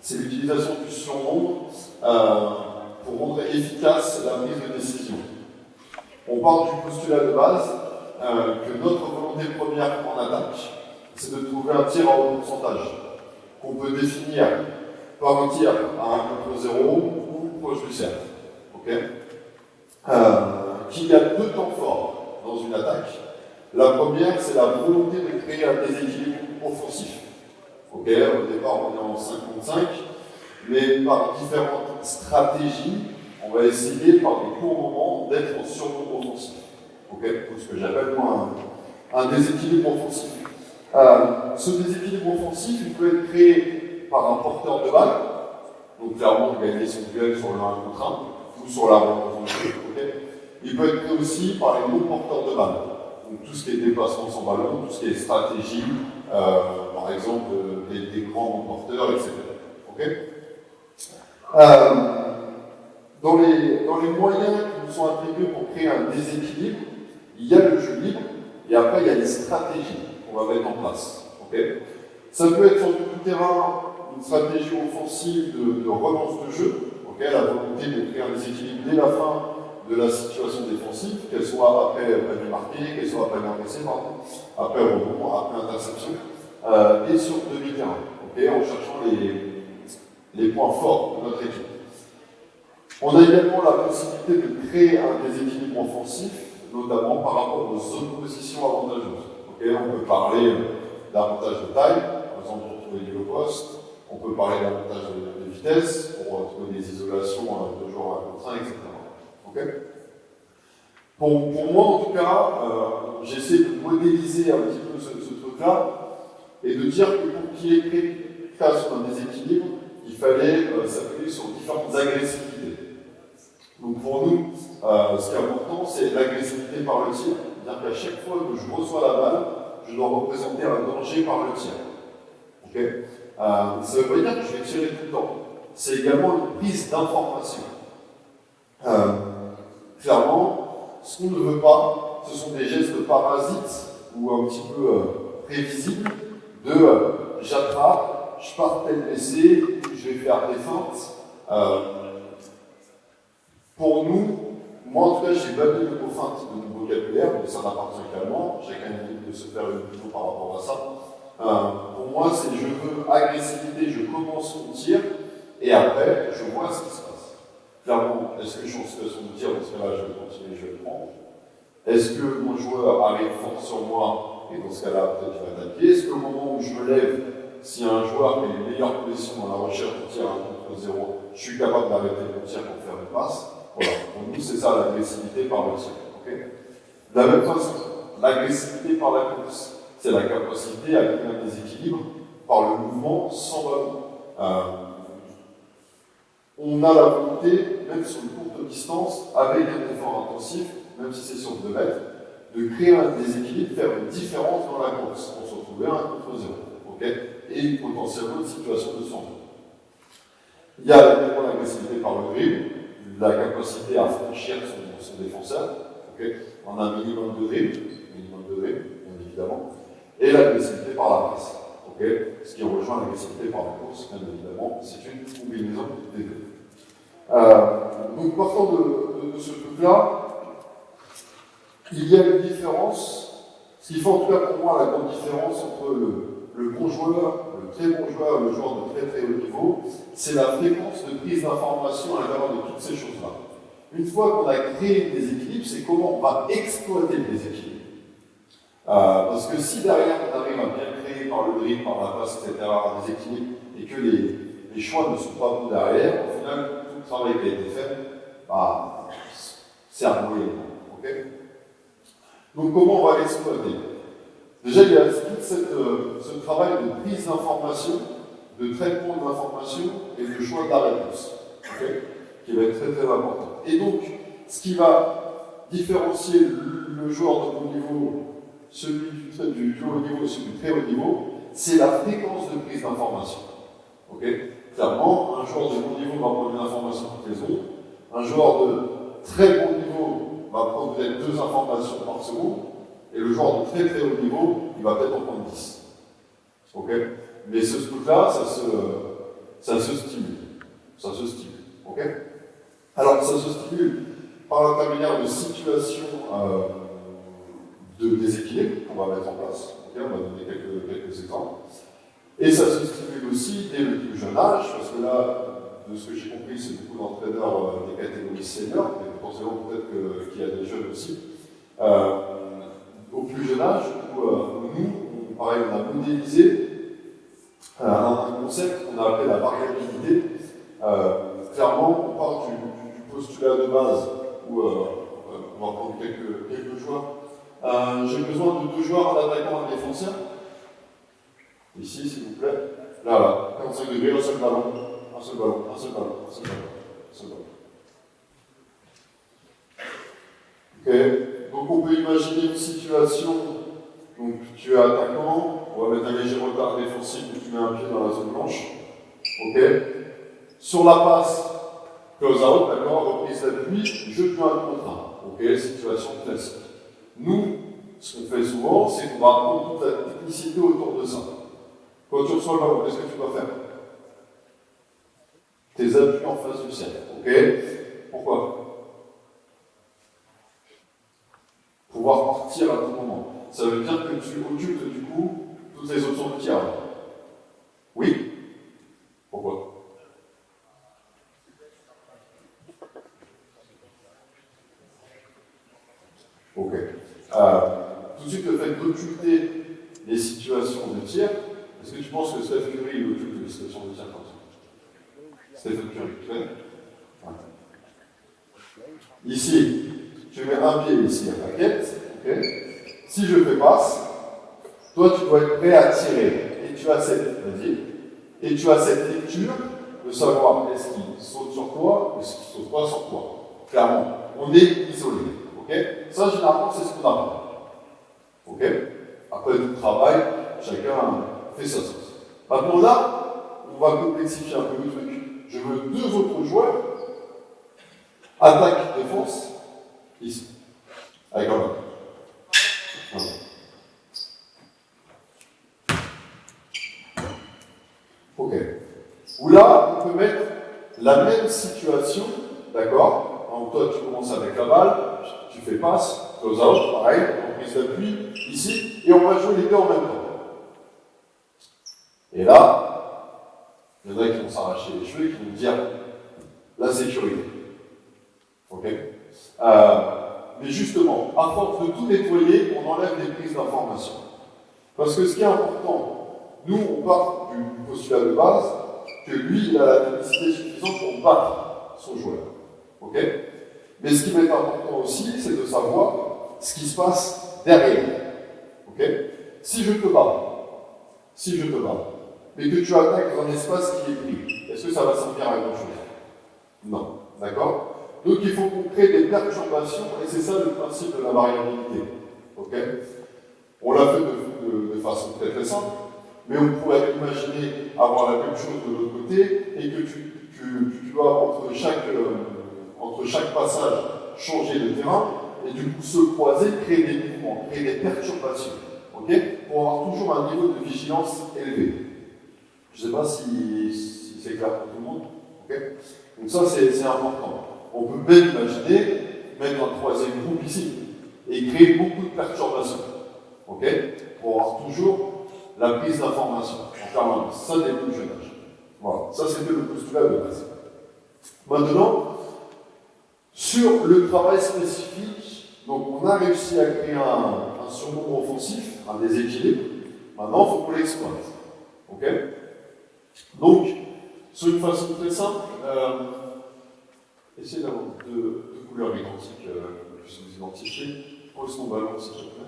c'est l'utilisation du surnom pour rendre efficace la prise de décision. On part du postulat de base que notre volonté première en attaque, c'est de trouver un tir à haut pourcentage, qu'on peut définir par un tir à 1 contre 0 ou proche du cercle. Okay, qu'il y a deux temps forts dans une attaque. La première, c'est la volonté de créer un déséquilibre offensif. Okay, au départ, on est en 5 contre 5, mais par différentes stratégies, on va essayer, par des courts moments, d'être en surnombre offensif. Okay, pour ce que j'appelle moi un déséquilibre offensif. Ce déséquilibre offensif, il peut être créé par un porteur de balle, donc clairement gagner son duel sur le 1 contre 1, ou sur la relance. Okay. Il peut être créé aussi par les non-porteurs de balle, donc tout ce qui est déplacement sans ballon, tout ce qui est stratégie, par exemple des grands non-porteurs, etc. Okay. Dans les moyens qui nous sont attribués pour créer un déséquilibre, il y a le jeu libre, et après il y a les stratégies qu'on va mettre en place. Okay. Ça peut être sur tout terrain une stratégie offensive de relance de jeu, okay, la volonté de créer un déséquilibre dès la fin de la situation défensive, qu'elle soit après panier marqué, qu'elle soit panier encaissé, après rebond, après interception, et sur demi-terrain, okay, en cherchant les points forts de notre équipe. On a également la possibilité de créer un déséquilibre offensif, notamment par rapport aux oppositions avantageuses. Okay, on peut parler d'avantage de taille, par exemple pour trouver du low post, on peut parler d'avantage de vitesse, pour trouver des isolations de joueurs à contre 1, etc. Okay. Pour moi, en tout cas, j'essaie de modéliser un petit peu ce truc-là et de dire que pour qu'il y ait création d'un déséquilibre, il fallait s'appuyer sur différentes agressivités. Donc pour nous, ce qui est important, c'est l'agressivité par le tir. C'est-à-dire qu'à chaque fois que je reçois la balle, je dois représenter un danger par le tir. Okay. Ça ne veut pas dire que je vais tirer tout le temps. C'est également une prise d'information. Clairement, ce qu'on ne veut pas, ce sont des gestes parasites ou un petit peu prévisibles de j'attrape, je pars tel blessé, je vais faire des feintes. Pour nous, moi en tout cas, j'ai banni le mot feinte de mon vocabulaire, mais ça n'appartient qu'à moi, chacun est libre de se faire une vidéo par rapport à ça. Pour moi, c'est je veux agressivité, je commence mon tir, et après, je vois ce qui se passe. Clairement, est-ce que je suis en situation de tir, dans ce cas-là, je vais continuer, je vais le prendre. Est-ce que mon joueur arrive fort sur moi, et dans ce cas-là, peut-être il va attaquer. Est-ce qu'au moment où je me lève, s'il y a un joueur qui a une meilleure position dans la recherche de tir à 1 contre 0, je suis capable d'arrêter mon tir pour faire une passe. Voilà. Pour nous, c'est ça l'agressivité par le tir. Okay. De la même façon, l'agressivité par la course, c'est la capacité à créer un déséquilibre par le mouvement sans ballon. On a la volonté, même sur une courte distance, avec un effort intensif, même si c'est sur 2 mètres, de créer un déséquilibre, faire une différence dans la course, pour se retrouver à 1 contre 0. Okay, et potentiellement une situation de survie. Il y a également l'agressivité par le dribble, la capacité à franchir son défenseur, okay, en un minimum de dribble, bien évidemment, et l'agressivité par la passe. Okay, ce qui rejoint l'agressivité par la course, bien évidemment, c'est une combinaison des deux. Donc, partant de ce truc-là, il y a une différence, ce qui fait en tout cas pour moi la grande différence entre le bon joueur, le très bon joueur et le joueur de très très haut niveau, c'est la fréquence de prise d'information à l'intérieur de toutes ces choses-là. Une fois qu'on a créé des équilibres, c'est comment on va exploiter les équilibres. Parce que si derrière on arrive à bien créer par le dribble, par la passe, etc., des équilibres, et que les choix ne sont pas bons derrière, au final, tout le travail qui a été fait, c'est un moyen. Okay. Donc comment on va l'exploiter? Déjà, il y a tout ce travail de prise d'information, de traitement de l'information et le choix de la réponse, okay, qui va être très très important. Et donc, ce qui va différencier le joueur de bon niveau, celui du haut niveau et celui du très haut niveau, c'est la fréquence de prise d'information. Okay. Clairement, un joueur de bon niveau va prendre une information toutes les secondes, un joueur de très bon niveau va prendre peut-être 2 informations par seconde, et le joueur de très très haut niveau, il va peut-être en prendre 10. Okay. Mais ce truc-là, Ça se stimule. Ça se stimule. Ok? Alors, ça se stimule par l'intermédiaire de situations de déséquilibre qu'on va mettre en place. Okay, on va donner quelques exemples. Et ça se stimule aussi dès le plus jeune âge, parce que là, de ce que j'ai compris, c'est beaucoup d'entraîneurs des catégories seniors, mais potentiellement peut-être qu'il y a des jeunes aussi. Au plus jeune âge, où nous, pareil, on a modélisé un concept qu'on a appelé la variabilité. Clairement, on part du postulat de base où on va prendre quelques joueurs. J'ai besoin de 2 joueurs, un attaquant et un défenseur. Ici, s'il vous plaît. Là, 45 degrés, un seul ballon, un seul ballon, un seul ballon, un seul ballon, un seul ballon. Ok. Donc on peut imaginer une situation, donc tu es attaquant, on va mettre un léger retard défensif où tu mets un pied dans la zone blanche. Ok. Sur la passe, close out, d'accord, reprise d'appui, je fais un contre un. Ok, situation classique. Nous, ce qu'on fait souvent, c'est qu'on va apprendre toute la technicité autour de ça. Quand tu reçois le ballon, qu'est-ce que tu dois faire? Tes appuis en face du cercle. Ok. Pourquoi? Pouvoir partir à tout moment. Ça veut dire que tu occultes du coup toutes les options de tir. Oui? Pourquoi? Ok. Tout de suite, le fait d'occulter les situations de tir, est-ce que tu penses que Steph Curry occulte les situations de tir comme ça? Stephen Curry, tu connais? Ouais. Ici, tu mets un pied ici à raquette, ok? Si je fais passe, toi tu dois être prêt à tirer. Et tu as cette lecture de savoir est-ce qu'il saute sur toi ou est-ce qu'il ne saute pas sur toi. Clairement, on est isolé. Ok? Ça, généralement, c'est ce qu'on apprend. Ok? Après tout travail, chacun fait sa sauce. Maintenant là, on va complexifier un peu le truc. Je veux 2 autres joueurs, attaque, défense, ici. Avec un ballon. Ok. Où là, on peut mettre la même situation, d'accord? Donc toi, tu commences avec la balle, tu fais passe, close out, pareil, prise d'appui, ici, et on va jouer les 2 en même temps. Et là, il y en a qui vont s'arracher les cheveux et qui vont dire la sécurité. Ok? Mais justement, à force de tout nettoyer, on enlève des prises d'information. Parce que ce qui est important, nous, on part du postulat de base que lui, il a la technicité suffisante pour battre son joueur. Ok? Mais ce qui m'est important aussi, c'est de savoir ce qui se passe derrière. Ok? Si je te bats, mais que tu attaques un espace qui est pris, est-ce que ça va servir à grand chose? Non. D'accord? Donc il faut qu'on crée des perturbations, et c'est ça le principe de la variabilité. Ok? On l'a fait de façon très très simple, mais on pourrait imaginer avoir la même chose de l'autre côté, et que tu dois, entre chaque passage, changer de terrain, et du coup se croiser, créer des mouvements, créer des perturbations. Ok? Pour avoir toujours un niveau de vigilance élevé. Je ne sais pas si c'est clair pour tout le monde. Ok? Donc ça, c'est important. On peut même imaginer mettre un 3e groupe ici et créer beaucoup de perturbations. Ok? Pour avoir toujours la prise d'information en permanence. Ça, des plus jeune âge. Voilà. Ça, c'était le postulat de base. Maintenant, sur le travail spécifique, donc on a réussi à créer un surnombre offensif, un déséquilibre. Maintenant, il faut qu'on l'exploite. Ok? Donc, sur une façon très simple, essayez d'avoir 2 couleurs identiques que puisse vous identifier. Pose ton ballon, s'il te plaît.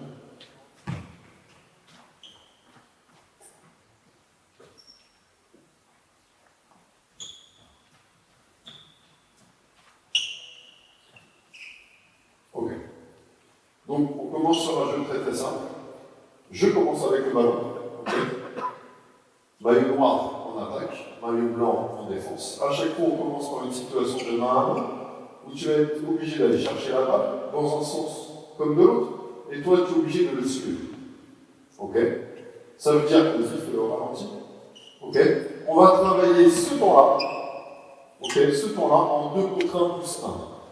Ok. Donc, on commence sur un jeu très très simple. Je commence avec le ballon. Okay. Maillot noir en attaque, maillot blanc en défense. À chaque fois, on commence par une situation de main à main, où tu vas être obligé d'aller chercher la balle dans un sens comme de l'autre, et toi, tu es obligé de le suivre. Ok? Ça veut dire que le siffle au ralenti. Ok? On va travailler ce temps-là, ok, ce temps-là en 2 contre 1 plus 1.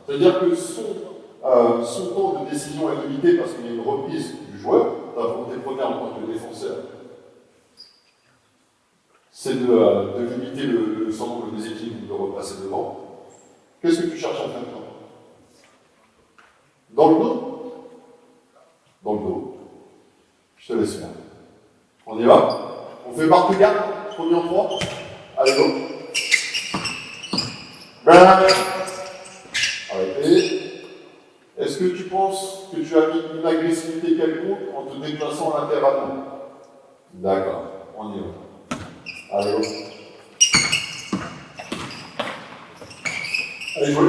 C'est-à-dire que son temps de décision est limité parce qu'il y a une reprise du joueur. La volonté première en tant que défenseur, c'est de limiter le centre des équipes, de repasser devant. Qu'est-ce que tu cherches à faire toi? Dans le dos? Dans le dos. Je te laisse faire. On y va? On fait marque de garde, premier en 3. Allez, go. Arrêtez. Est-ce que tu penses que tu as mis une agressivité quelconque en te déplaçant latéralement? D'accord, on y va. Allez, go. Allez, jouez.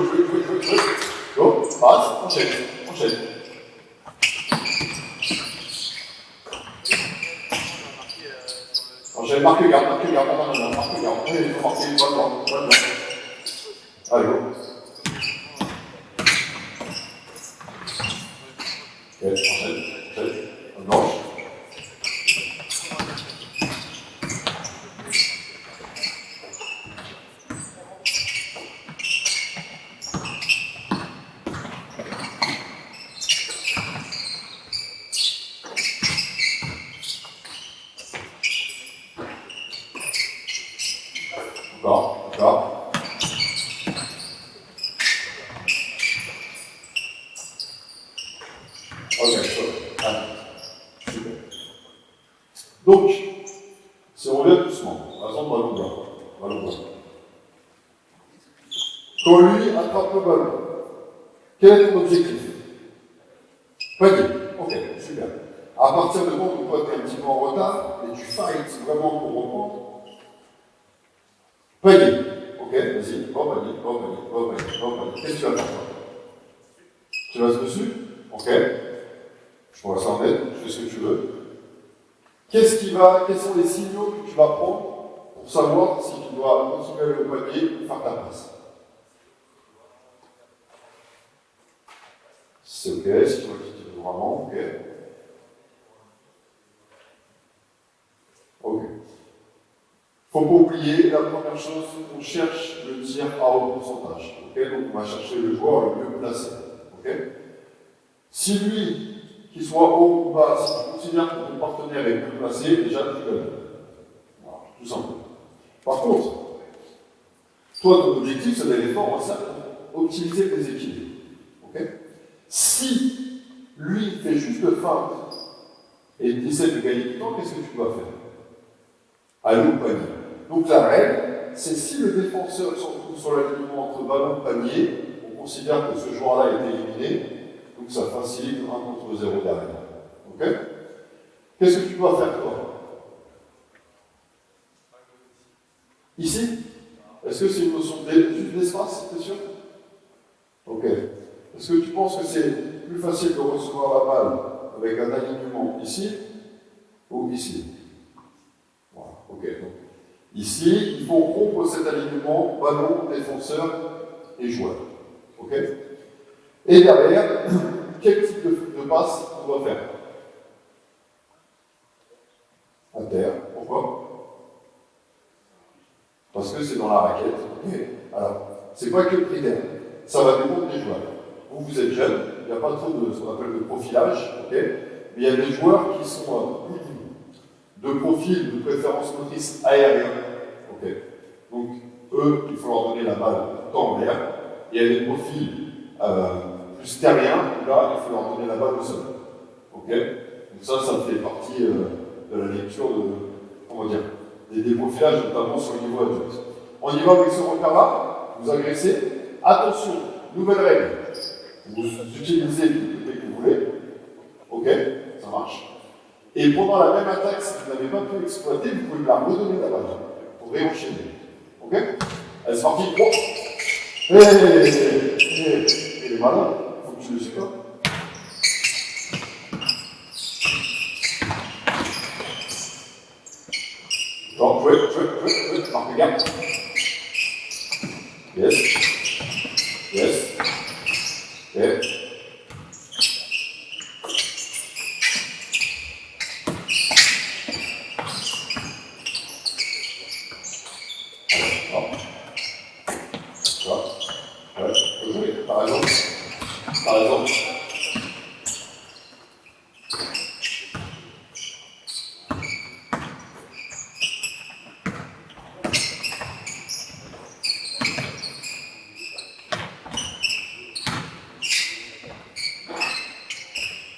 Go, passe, enchaîne. Enchaîne, marque garde. Allez, il faut marquer, bonne. Allez, go. Ok, enchaîne. Gauche. D'accord. Ok, allez. Super. Donc, si on revient doucement, par exemple, ballon blanc. Quand lui attrape le ballon, quel est ton objectif? Panier. Ok, super. À partir du moment où toi tu es un petit peu en retard et tu fights vraiment pour reprendre, panier. Ok, vas-y, panier. Qu'est-ce que tu vas faire? Tu vas dessus? Ok. Je vois ça en tête, tu fais ce que tu veux. Quels sont les signaux que tu vas prendre pour savoir si tu dois continuer à aller au panier ou faire ta passe? C'est ok, si tu vois que tu veux vraiment, ok. Ok. Faut pas oublier, la première chose, on cherche le tir à haut pourcentage. Ok, donc on va chercher le joueur le mieux placé. Ok. Si lui, qu'il soit haut ou bas, si tu considères que ton partenaire est mieux placé, déjà tu gagnes. Voilà, tout simplement. Par contre, toi, ton objectif, c'est d'aller fort en cercle pour optimiser tes équilibres. Okay. Si lui fait juste le feinte et il essaie de gagner du temps, qu'est-ce que tu dois faire? Aller au panier. Donc la règle, c'est si le défenseur se retrouve sur l'alignement entre ballon et panier, on considère que ce joueur-là a été éliminé, donc ça facilite 1 contre 0 derrière. Ok? Qu'est-ce que tu dois faire toi? Ici? Est-ce que c'est une notion d'espace, c'est sûr? Ok. Est-ce que tu penses que c'est plus facile de recevoir la balle avec un alignement ici ou ici? Voilà, ok. Donc, ici, il faut rompre cet alignement ballon, défenseur et joueur. Ok? Et derrière, quel type de passe on doit faire? À terre. Pourquoi? Parce que c'est dans la raquette. Okay. Alors, c'est pas que le critère. Ça va dépendre des joueurs. Vous êtes jeune, il n'y a pas trop de ce qu'on appelle de profilage, okay. Mais il y a des joueurs qui sont de profil, de préférence motrice aérien. Okay. Donc, eux, il faut leur donner la balle tout le temps en l'air. Il y a des profils plus terriens, là, il faut leur donner la balle au sol. Okay. Donc ça fait partie de la lecture des profilages, notamment sur le niveau adulte. On y va avec ce repère-là, vous agressez. Attention, nouvelle règle. Vous utilisez dès que vous voulez. Ok, ça marche. Et pendant la même attaque, si vous n'avez pas pu exploiter, vous pouvez la redonner la balle pour réenchaîner. Ok? Allez, c'est parti. Oh. Il est malin. Il faut que tu le suives. Genre, jouez, marque garde. Yes. Okay. Par exemple.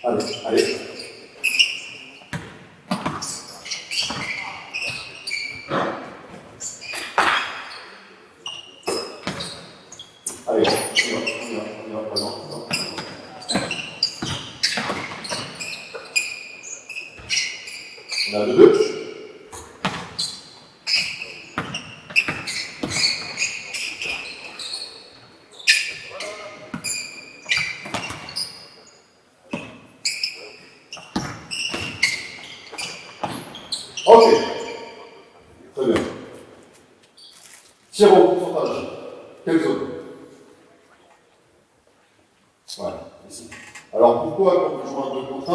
Allez, allez. Allez, on y va, présent. On a deux. Ok, très bien. Tir au pourcentage. Quelle zone? Voilà, ici. Alors pourquoi quand on joue un 2 contre 1,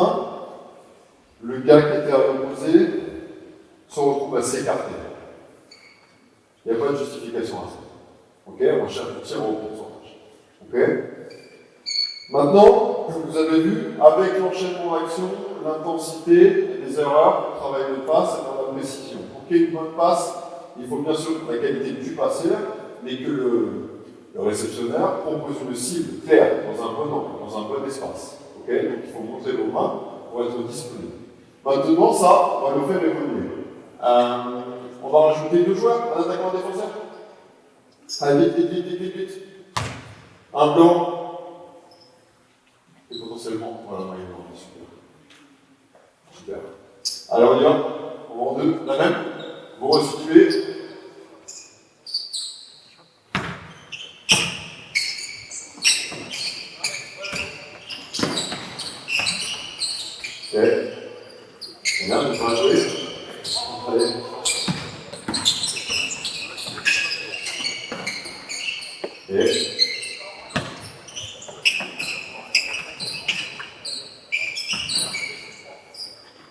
le gars qui était à l'opposé se retrouve à s'écarter? Il n'y a pas de justification à ça. Ok, on cherche le tir au pourcentage. Ok. Maintenant, vous avez vu, avec l'enchaînement d'action, l'intensité et les erreurs, le travail de passe et dans la précision. Pour qu'il y ait une bonne passe, il faut bien sûr la qualité du passeur, mais que le réceptionneur propose une cible claire, dans un bon angle, dans un bon espace. Okay, donc il faut montrer vos mains pour être disponible. Maintenant, ça, on va le faire évoluer. On va rajouter 2 joueurs, un attaquant, un défenseur. Allez, vite. Un blanc. Et potentiellement, voilà, il est super. Super. Alors, on y va. On va en deux. La même. Vous restituez. Ok. C'est bien, je vais jouer. Allez. Et.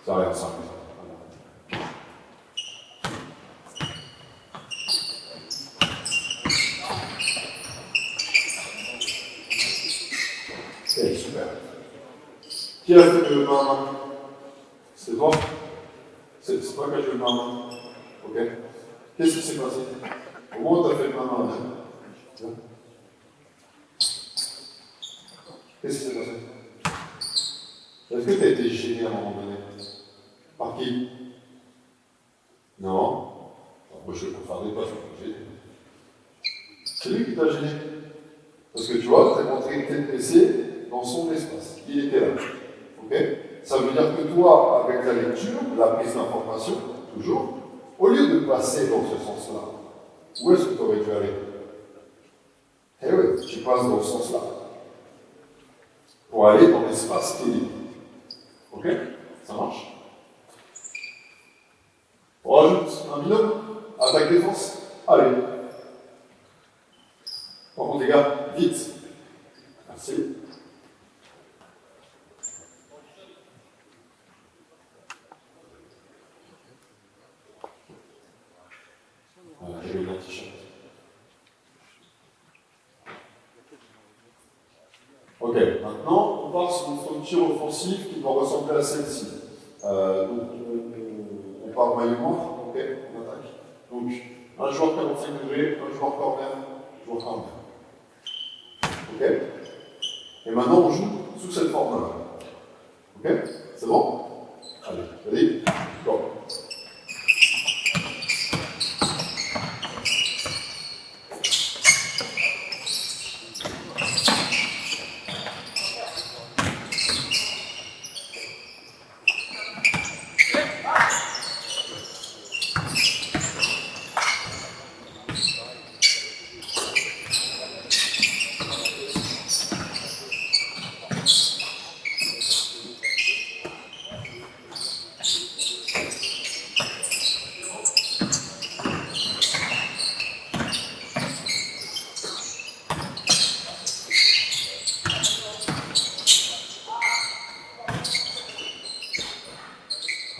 Ça arrive, ça arrive. Ok, super. Qui a fait le main à main? C'est toi? C'est toi qui as joué le main à main? Ok. Qu'est-ce qui s'est passé? Au moment où tu as fait le main à main, qu'est-ce qui s'est passé? Est-ce que tu as été gêné à un moment donné? Par qui? Non. Alors, moi, je vais faire des pas, je vais C'est lui qui t'a gêné. Parce que tu vois, tu as montré que tu es blessé dans son espace. Il était là. Ok? Ça veut dire que toi, avec la lecture, la prise d'information, toujours, au lieu de passer dans ce sens-là, où est-ce que tu aurais dû aller? Eh oui, tu passes dans ce sens-là. Pour aller dans l'espace qui est libre. Ok? Ça marche? On rajoute un binôme. Attaque-défense. Allez. Par contre, les gars, vite. Merci. J'ai eu un t-shirt. Ok, maintenant, on part sur une structure offensive qui doit ressembler à celle-ci. Donc, on part maillot noir, ok, on attaque. Donc, un joueur 45 degrés, un joueur corner, un joueur corner. Ok? Et maintenant, on joue sous cette forme-là. Ok? C'est bon? Allez, vas-y, go.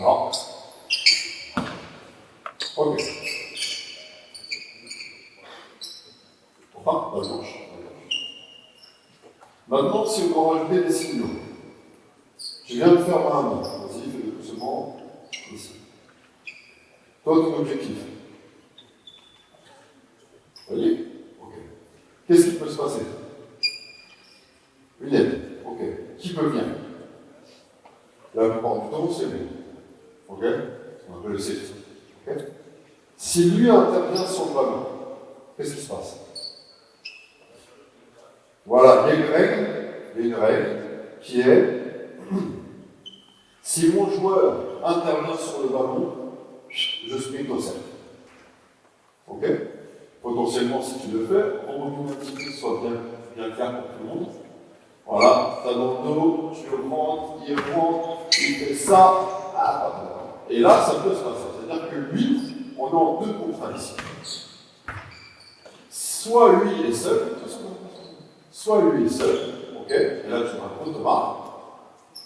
Alors, ok. Enfin, la gauche. Maintenant, si on doit rajouter des signaux, je viens de faire ma main. Vas-y, fais doucement. Ici. Toi, ton objectif. Vous voyez? Ok. Qu'est-ce qui peut se passer? Une aide. Ok. Qui peut venir? La plupart du temps, c'est lui. Ok? On peut le safe. Ok? Si lui intervient sur le ballon, qu'est-ce qui se passe? Voilà, il y a une règle qui est si mon joueur intervient sur le ballon, je sprint au cercle. Ok? Potentiellement, si tu le fais, on veut que l'activité soit bien clair pour tout le monde. Voilà, t'as dans le dos, tu le prends, il fait ça, et là, ça peut se passer. C'est-à-dire que lui, on est en deux contrats ici. Soit lui est seul, ok, et là tu vas un automarque,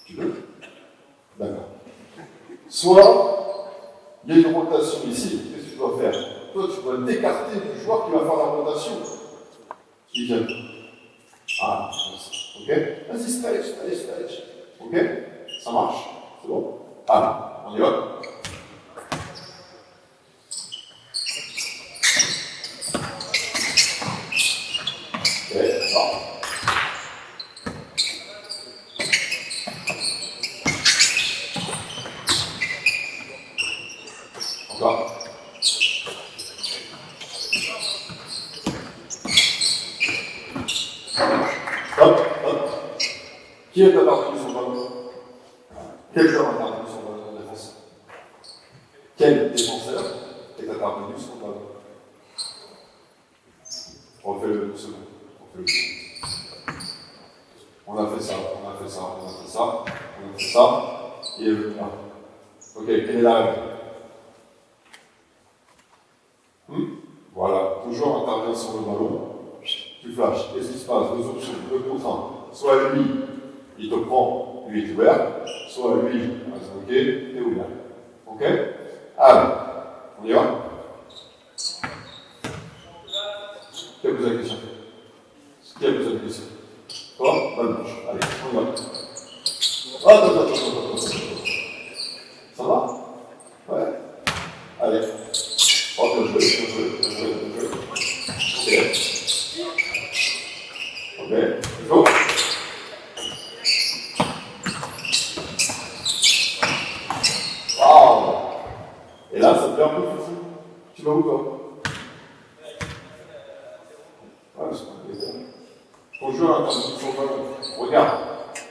tu veux? D'accord. Soit, il y a une rotation ici, qu'est-ce que tu dois faire? Toi, tu dois t'écarter du joueur qui va faire la rotation. Qui vient. Ah, ok? Vas-y, stretch. Ok? Ça marche? C'est bon? Allez, on y va? Encore. Hop. Qui est intervenu sur le ballon? Quel joueur est intervenu sur le ballon de défense? Quel défenseur est intervenu sur le ballon? On refait le second. On a fait ça. Il est venu là. Ok, quelle est la règle? Voilà, toujours intervient sur le ballon. Tu flashes. Qu'est-ce qui se passe? Deux options, deux contraintes. Soit lui, il te prend, lui est ouvert. Soit lui, reste bloqué, t'es ouvert. Ok? Allez, on y va? Qui a posé la question? Toi? Balle blanche. Allez, on y va. Attends. Ça va? Ouais. Allez. Oh, bien joué. Ok. Go. Waouh. Et là, ça te fait un peu fou. Tu vas où, toi? Ouais, c'est pas plaisir. Ton jeu à l'interdiction de ballon. Regarde.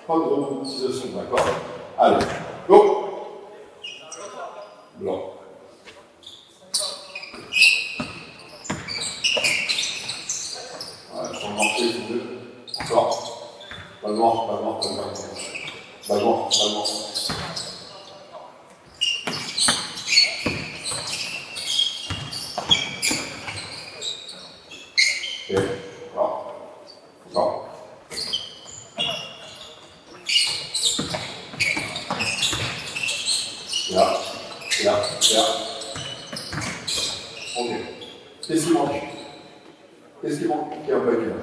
Pas de robotisation, d'accord? Allez. Go. Blanc. Ouais, sur le marché, c'est mieux. Encore. Balle noire. Ok. Encore. Là. Ok. Qu'est-ce qui manque? Qui a pas été là?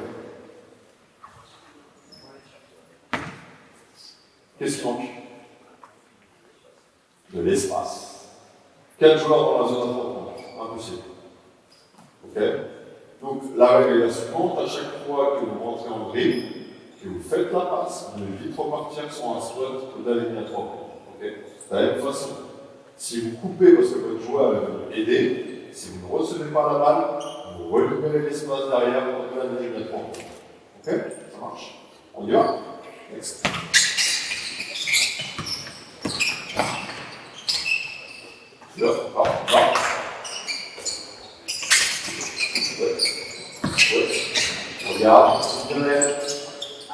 Qu'est-ce qui manque? De l'espace. 4 joueurs dans la zone importante. Impossible. Ok? Donc, la règle est la suivante. À chaque fois que vous rentrez en dribble, que vous faites la passe, vous devez vite repartir sur un spot d'aligner à 3 points. Ok? De la même façon, si vous coupez parce que votre joueur veut aider, si vous ne recevez pas la balle, vous récupérez l'espace derrière pour la ligne à 3 points. Ok? Ça marche? On y va? Next.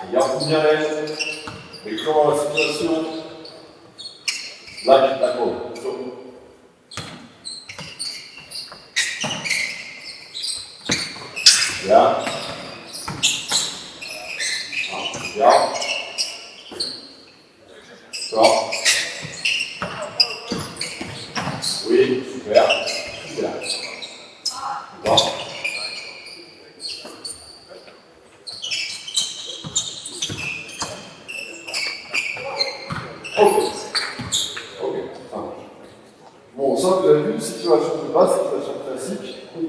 Regarde bien l'aide. Et comment la situation? Là, d'accord. Bien. Regarde. D'accord. Oui, super. D'accord.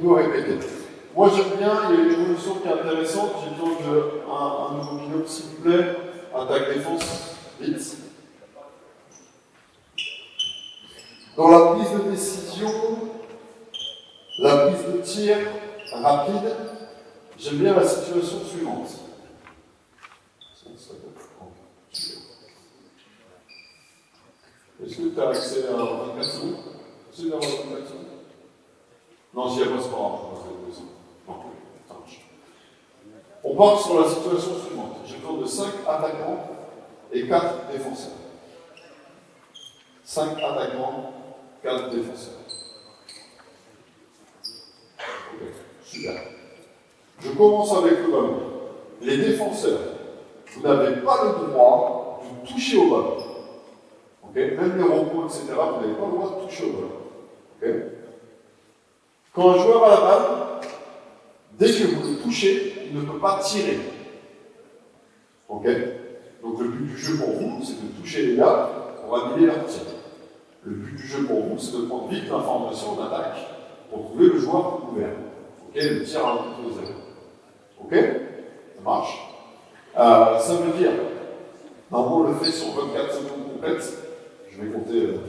peux répéter. Moi j'aime bien, il y a une évolution qui est intéressante, j'ai besoin d'un nouveau binôme s'il vous plaît. Attaque-défense, vite. Dans la prise de décision, la prise de tir rapide, j'aime bien la situation suivante. Est-ce que tu as accès à 24 secondes? Est-ce que tu as 24 secondes? Non, s'il n'y a pas, c'est pas grave. Non, ça marche. On part sur la situation suivante. J'ai besoin de 5 attaquants et 4 défenseurs. 5 attaquants, 4 défenseurs. Ok, super. Je commence avec le ballon. Les défenseurs, vous n'avez pas le droit de toucher au ballon. Okay. Même les robots, etc., vous n'avez pas le droit de toucher au ballon. Okay. Quand un joueur a la balle, dès que vous le touchez, il ne peut pas tirer. Okay. Donc le but du jeu pour vous, c'est de toucher les gars pour annuler leur tir. Le but du jeu pour vous, c'est de prendre vite l'information d'attaque pour trouver le joueur ouvert. Okay. Le tir à l'entrée de zéro. Ok? Ça marche. Ça veut dire, normalement on le fait sur 24 secondes complètes. Je vais compter.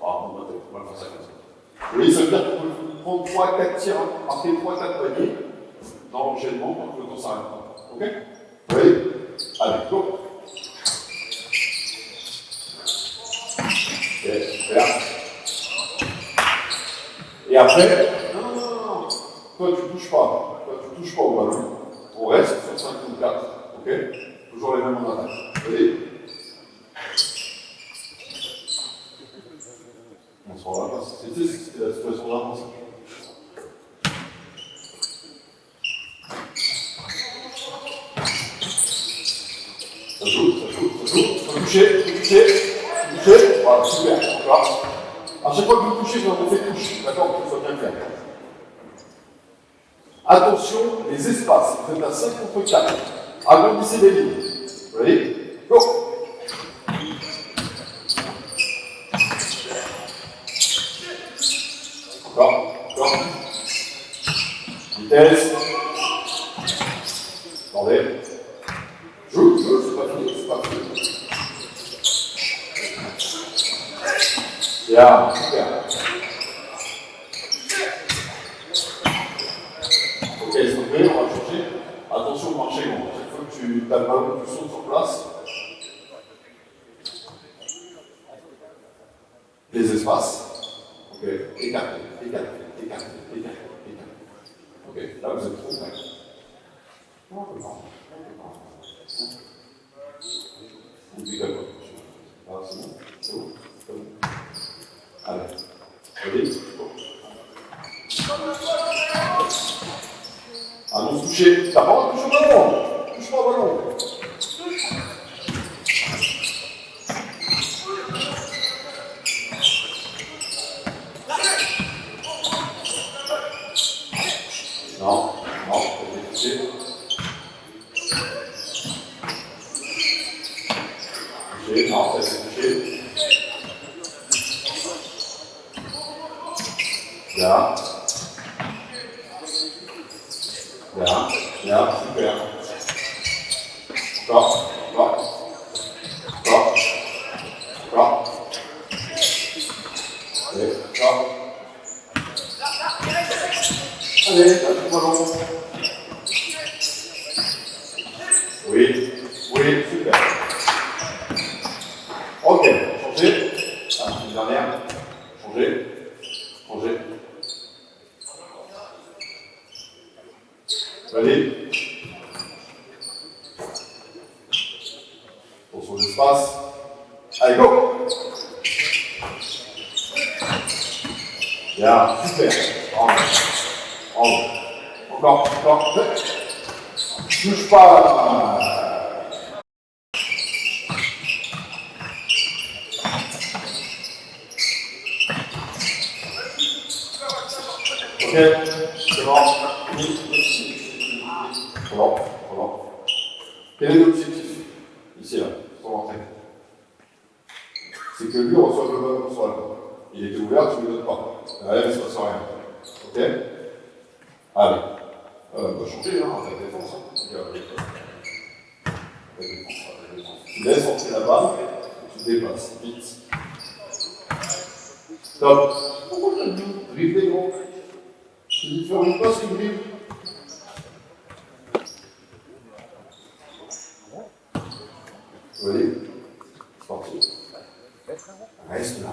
On va faire ça comme ça. Oui, ça veut dire qu'on peut prendre 3-4 tirs, marquer 3-4 paniers dans l'enchaînement quand le temps s'arrête pas. Ok? Oui? Allez, go! Ok, super. Et après, non. Toi tu touches pas. Toi tu touches pas au ballon. On reste sur 5 ou 4. Ok? Toujours les mêmes en attaque. Allez. On se rend là. C'était la situation d'avance. Ça joue. Faut toucher. Voilà, super. Voilà. À chaque fois que vous touchez, vous en faites touche. D'accord? Pour que ce soit bien clair. Attention, les espaces. Vous êtes à 5 contre 4. Agrandissez les lignes. Vous voyez? Go! Encore. Vitesse. Attendez. Joue, c'est pas fini. Bien, super. Ok, stoppez, on va changer. Attention au marché grand. Chaque fois que tu tapes le ballon, tu sautes sur place. Les espaces. Ok, écartez. Ok, là vous êtes trop près. Vous décalez pas. C'est bon. Allez. Ah non, toucher. T'as pas touché au ballon. Touche pas au ballon. Non, t'as touché. Touché, non, t'as touché. Là. Là, super. Encore. Allez, t'as tout ballon. Oui, super. Ok, changer. Une dernière. Changer. Allez. Pour son espace. Allez, go! Bien, super. Encore. Touche pas. Ok, c'est bon. Quel est l'objectif? Ici, là, sur l'entrée. C'est que lui reçoive le ballon sur la main. Il était ouvert, tu ne lui donnes pas. Derrière, il ne se passe rien. Ok? Allez. On va changer, hein, avec défense. Tu laisses entrer la balle et tu déplaces. Vite. Stop. Pourquoi tu as dit dribbler, gros? Tu dis faire une passe, une dribble. Vous voyez? C'est parti. Reste là.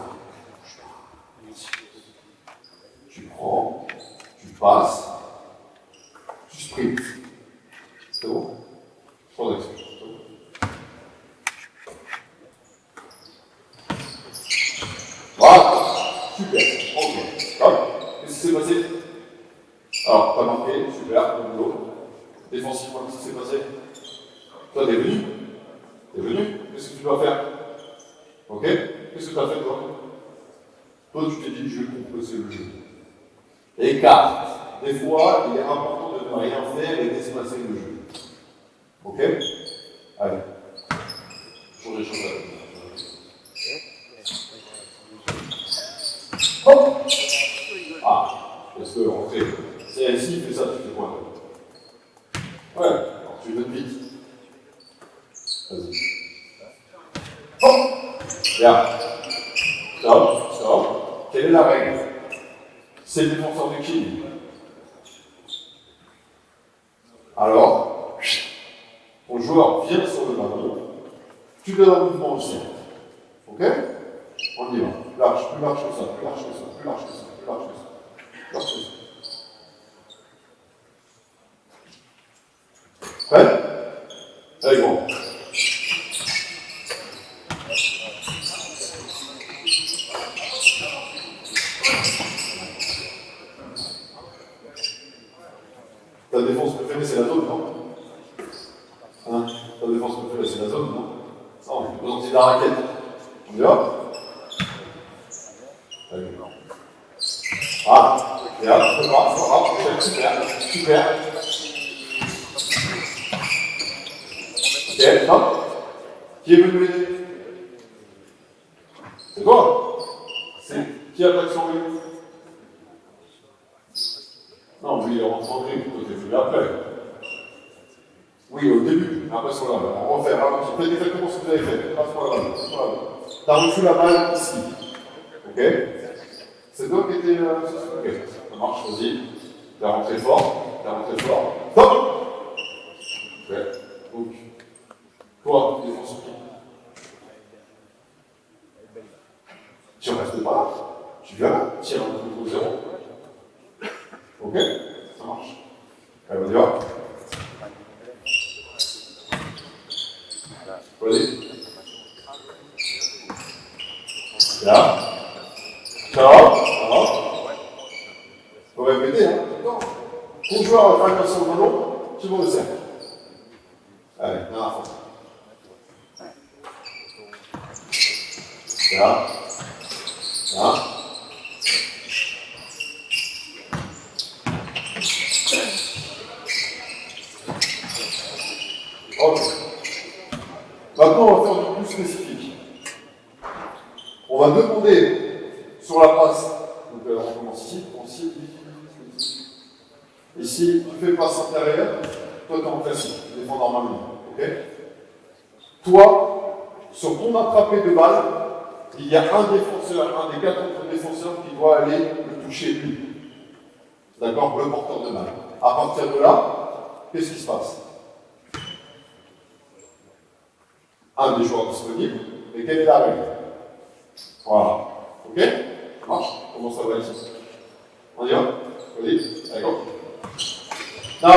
Tu prends, tu passes, tu sprints. C'est bon? Sans accès. Voilà. Super. Ok. Hop. Qu'est-ce qui s'est passé? Alors, t'as marqué. Super. Bon boulot. Défensivement, qu'est-ce qui s'est passé? Toi, t'es venu. T'es venu. Qu'est-ce que tu dois faire? Ok? Qu'est-ce que tu as fait, toi? Toi, tu t'es dit, je vais composer le jeu. Écarte. Des fois, il est important de ne rien faire et d'espacer le jeu. Ok? Allez. Changez la hop! Ah, parce que rentrer. C'est ici, fais ça, tu fais quoi? Ouais, alors tu veux vite. Vas-y. Hop! Bien. Stop, stop. Quelle est la règle? C'est le défenseur de qui? Alors, ton joueur vient sur le ballon, tu donnes un mouvement aussi. Ok? On y va. Large, plus large que ça, plus large que ça, plus large que ça, plus large que ça. Plus large que ça. Prêt? Allez, bon. Ta défense préférée, c'est la zone, non? Hein? Ta défense préférée, c'est la zone, non? Ça, on est besoin de la raquette. On y va? Allez. Ah, bien, super, super. Ok, hop. Qui est venu m'aider? C'est toi? C'est qui attaque sur lui? Non, lui, il rentre en dribble, toi, t'es venu après. Oui, au début, après sur la balle. On refait, faites exactement ce que vous avez fait. Pas sur la balle, pas sur la balle. T'as reçu la balle ici. Ok? C'est toi qui étais. Ok, ça marche, vas-y. T'es rentré fort. Stop! Ok. Donc, toi, défense sur qui? Tu restes pas là. Tu viens là, tire un coup au zéro. Ok? Ça marche. Allez, on y va. Vas-y. Là. Ça va? Faut répéter, hein? Ton joueur va faire sur le ballon, tu vas au cercle. Allez, dernière fois. Là. Là. Ok. Maintenant, on va faire du plus spécifique. On va demander sur la passe, donc on commence ici, ici, tu fais passe intérieure, toi tu es en classique, tu défends normalement, ok? Toi, sur ton attrapé de balle, il y a un défenseur, un des 4 autres défenseurs qui doit aller le toucher lui. D'accord? Le porteur de balle. À partir de là, qu'est-ce qui se passe? Un des joueurs disponibles, et quelle est la règle? Voilà. Ok? Ça marche? Comment ça va ici? On y va? Vas-y, allez, go. Non.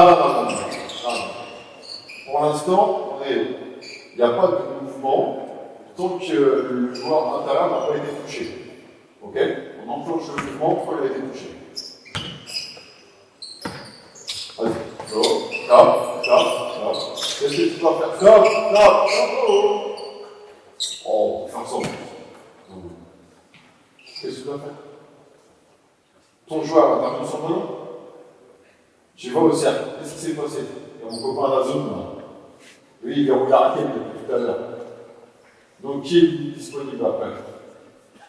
Pour l'instant, il n'y a pas de mouvement tant que le joueur intérieur n'a pas été touché. Ok? On enclenche le mouvement quand il a été touché. Vas-y, go. Stop. Qu'est-ce que tu dois faire? Stop. Oh, faire ça. Qu'est-ce que tu dois faire? Ton joueur va faire son ballon. Tu vas au cercle. Qu'est-ce qui s'est passé? Il y a mon copain à la zone là. Lui, il verrouille la raquette depuis tout à l'heure. Donc, qui est disponible après?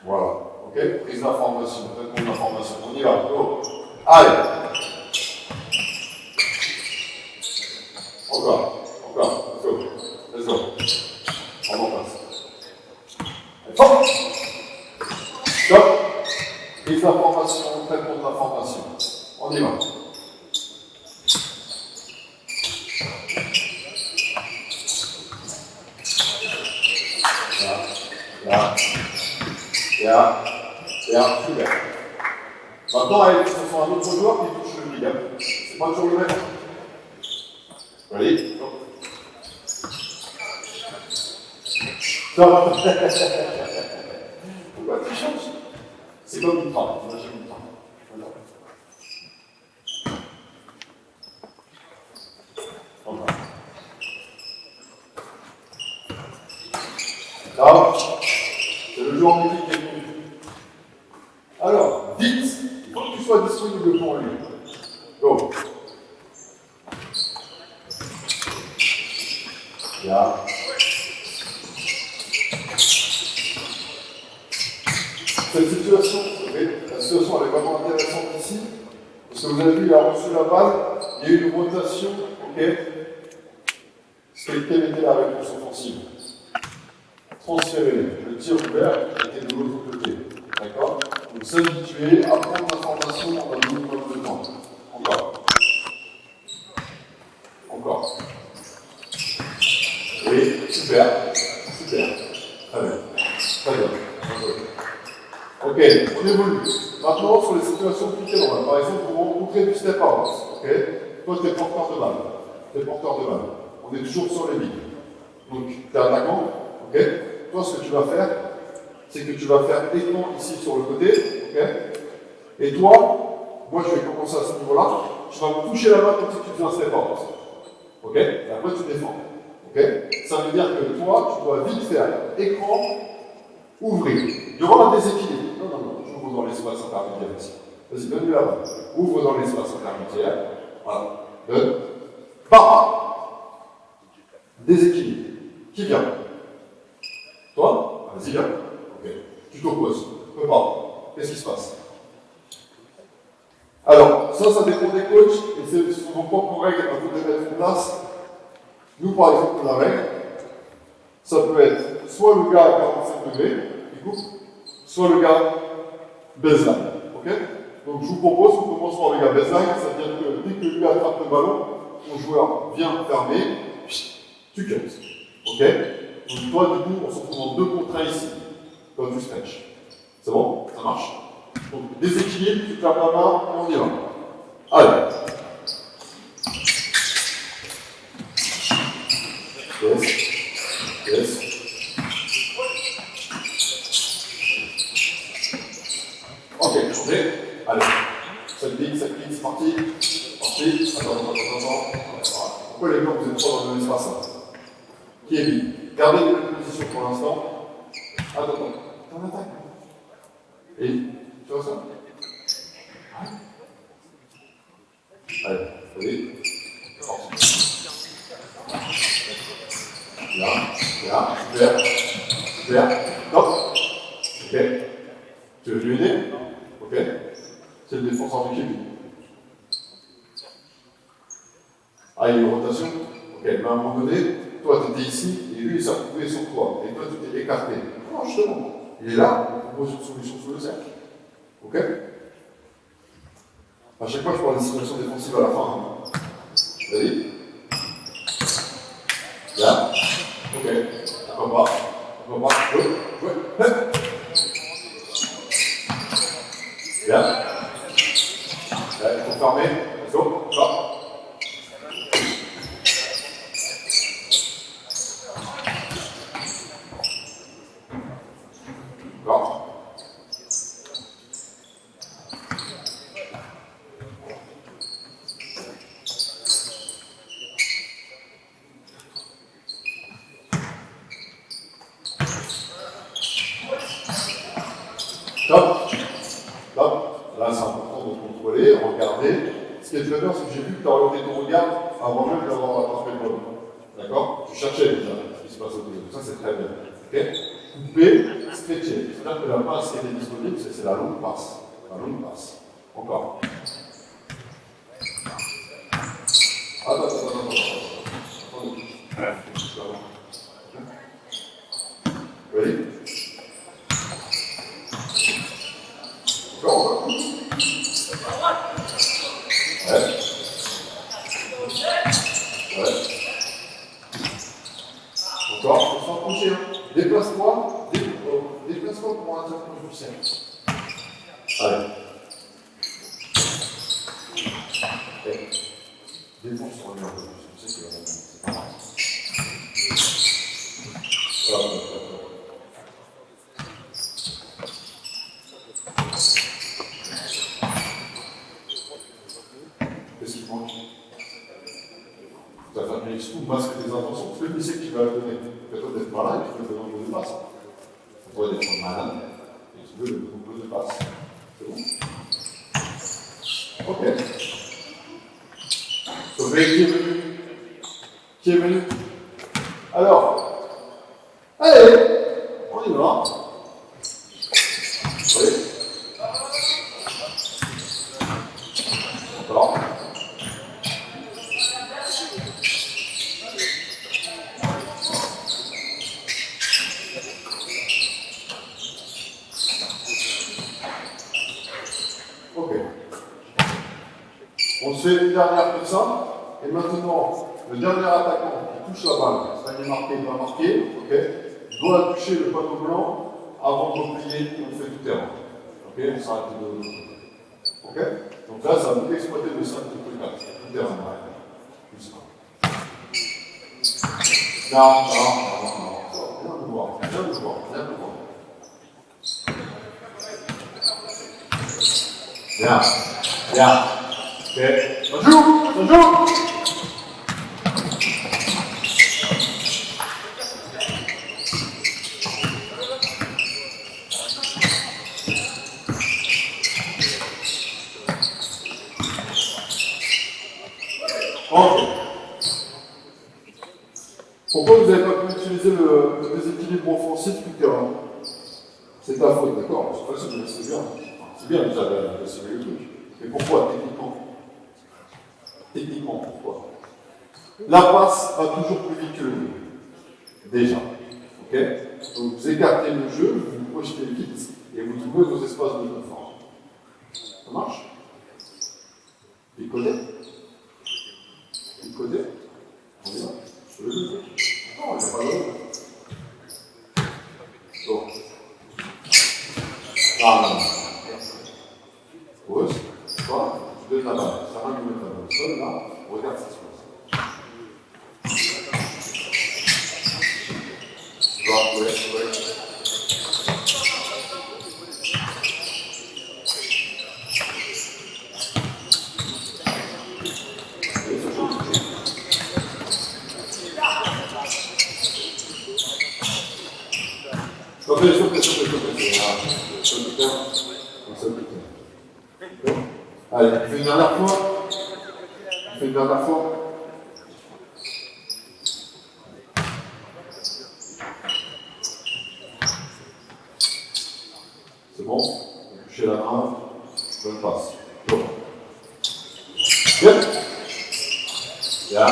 Voilà. Ok? Prise d'information. Traitement d'information. On y va. Go. Allez. Encore. Let's go. Let's go. On en passe. Hop. Stop. Prise d'information, traitement d'information. On y va. Là, super. Maintenant, allez, ce sont un autre joueur qui touche le big. C'est pas toujours le même. Allez, stop. Pourquoi tu changes? C'est comme une trame, imagine une trame. Voilà. Là, c'est le joueur mythique qui est venu. Alors, vite, il faut que tu sois disponible pour lui. Go. Là. Cette situation, la situation elle est vraiment intéressante ici, parce que vous avez vu, il a reçu la balle, il y a eu une rotation, ok? Quel était là avec l'outil offensive? Transférer, le tir ouvert était de l'autre côté, d'accord? Donc s'habituer à prendre l'information dans un minimum de temps. Encore. Oui, super. Très bien. Ok, on évolue. Maintenant, sur les situations de pick and roll, par exemple, vous rencontrez du step out. Ok, toi, tu es porteur de balle. On est toujours sur les lignes. Donc, tu es attaquant. Ok, toi, ce que tu vas faire, c'est que tu vas faire écran ici sur le côté. Ok, et toi, moi, je vais commencer à ce niveau-là. Tu vas me toucher la main comme si tu faisais un step out. Ok, et après, tu défends. Ok, ça veut dire que toi, tu dois vite faire écran, ouvrir. Il y aura un déséquilibre. Non, j'ouvre dans l'espace intermédiaire ici. Vas-y, donne-lui la main. Ouvre dans l'espace intermédiaire. Voilà. Donne. Pas. Déséquilibre. Qui vient? Toi? Vas-y, viens. Ok. Tu t'opposes. Peux pas. Qu'est-ce qui se passe? Alors, ça dépend des coachs, et c'est sur vos propres règles à vous de mettre en place. Nous, par exemple, la règle, ça peut être soit le gars à 45 degrés, qui coupe, soit le gars baseline. Ok? Donc je vous propose qu'on commence par le gars baseline, c'est-à-dire que dès que lui attrape le ballon, ton joueur vient fermer, tu cut. Ok? Donc toi, du coup, on se retrouve en 2 contre 1 ici, quand tu stretch. C'est bon? Ça marche? Donc déséquilibre, tu fermes la main, et on y va. Allez. Yes. Ok, allez. Cette ligne, c'est parti. Attends. Pourquoi les blancs, vous êtes pas dans le même espace là? Qui est vide? Gardez la même position pour l'instant. Attends. T'en attaques. Et, tu vois ça? Allez, Là, super. Top. Ok. Tu veux lui aider? Ok. C'est le défenseur du Kevin. Ah, il y a une rotation. Ok, mais à un moment donné, toi tu étais ici, et lui il s'est retrouvé sur toi. Et toi tu t'es écarté. Non, justement. Il est là, on propose une solution sous le cercle. Ok? À chaque fois, je parle des situations défensives à la fin. Hein. Vous allez? Là. Ok. On va pas. Ouais. Bien. Il faut fermer. Let's go. Va. Top. Là, c'est important de contrôler, regarder. Ce qui est très bien, c'est que j'ai vu que tu as orienté ton regard avant même d'avoir attrapé le ballon. D'accord? Tu cherchais déjà ce qui se passe autour de ça, c'est très bien. Ok? Couper, stretcher. C'est-à-dire que la passe qui était disponible, c'est la longue passe. Encore. Attends. Allez. Défense sur le mur un peu plus. Je sais qu'il va remonter. C'est pas grave. Voilà. Qu'est-ce qui manque? Tu vas faire une expo, masque tes intentions. Tu sais que tu vas le donner. Peut-être d'être malin et tu veux le nombre de passes. Tu dois être malin et tu veux le nombre de passes. C'est bon? Ok. Sauvé, qui est venu? Qui est venu? Alors, allez, on y va. Oui. D'accord. Ok. On se fait une dernière comme ça. Et maintenant, le dernier attaquant qui touche la balle, c'est-à-dire marqué, pas marqué, ok, doit toucher le panneau blanc avant de replier, on fait tout terrain. Ok, on s'arrête de l'autre côté. Ok. Donc là, ça va vous exploiter le 5 de tout terrain. Tout terrain, juste ça. Non. Viens me voir. Bien. Ok. On joue. Ok. Pourquoi vous n'avez pas pu utiliser le déséquilibre offensif du terrain? C'est ta faute, d'accord? C'est bien. C'est bien déjà d'assumer le truc. Mais pourquoi, techniquement, pourquoi? La passe va toujours plus vite que le jeu. Déjà. Ok? Donc vous écartez le jeu, vous vous projetez vite et vous trouvez vos espaces de confort. Ça marche? Décoder? On y va? Non, il n'y a pas de bon. Non. Pause. Toi, tu donnes la balle. Ça va nous mettre la balle au sol, là. Regarde ce qui se passe. Ouais. Allez, on fait une dernière fois. C'est bon? Touchez la main, bonne passe. Bon. Bien.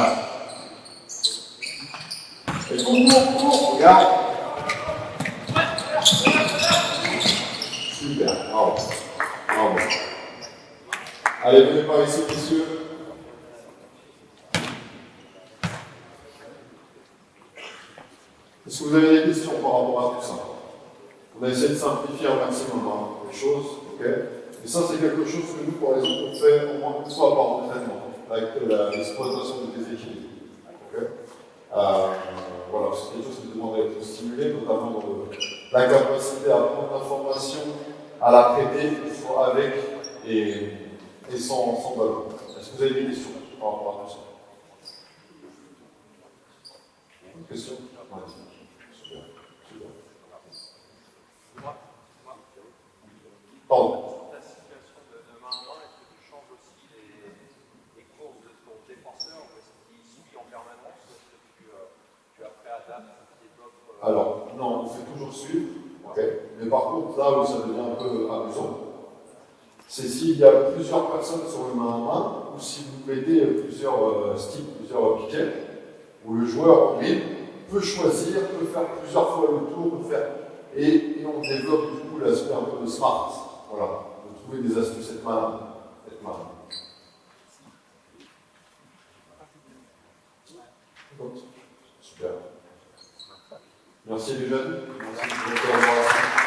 Et cours, regarde. Super, bravo. Allez, venez par ici, messieurs. Est-ce que vous avez des questions par rapport à tout ça? On a essayé de simplifier au maximum les choses, ok? Et ça, c'est quelque chose que nous, par exemple, on fait au moins une fois par entraînement, avec l'exploitation de déséquilibre. Okay? Voilà, c'est quelque chose qui demande à être stimulé, notamment dans la capacité à prendre l'information, à la traiter, soit avec et sans ballon. Est-ce que vous avez des questions par rapport à tout ça? Une question? Ouais. Super. Pardon. Ta situation de main à main, est-ce que tu changes aussi les courses de ton défenseur ou est-ce qu'il suit en permanence ou est-ce que tu après adaptes tes autres Alors, non, on fait toujours suivre, okay. Mais par contre, là où ça devient un peu amusant, c'est s'il y a plusieurs personnes sur le main à main ou si vous mettez plusieurs sticks, plusieurs piquets, où le joueur en ligne peut choisir, peut faire plusieurs fois le tour, peut faire. Et on développe du coup l'aspect un peu de smart. Voilà, de trouver des astuces, être malin. Super. Merci les jeunes. Merci pour votre collaboration.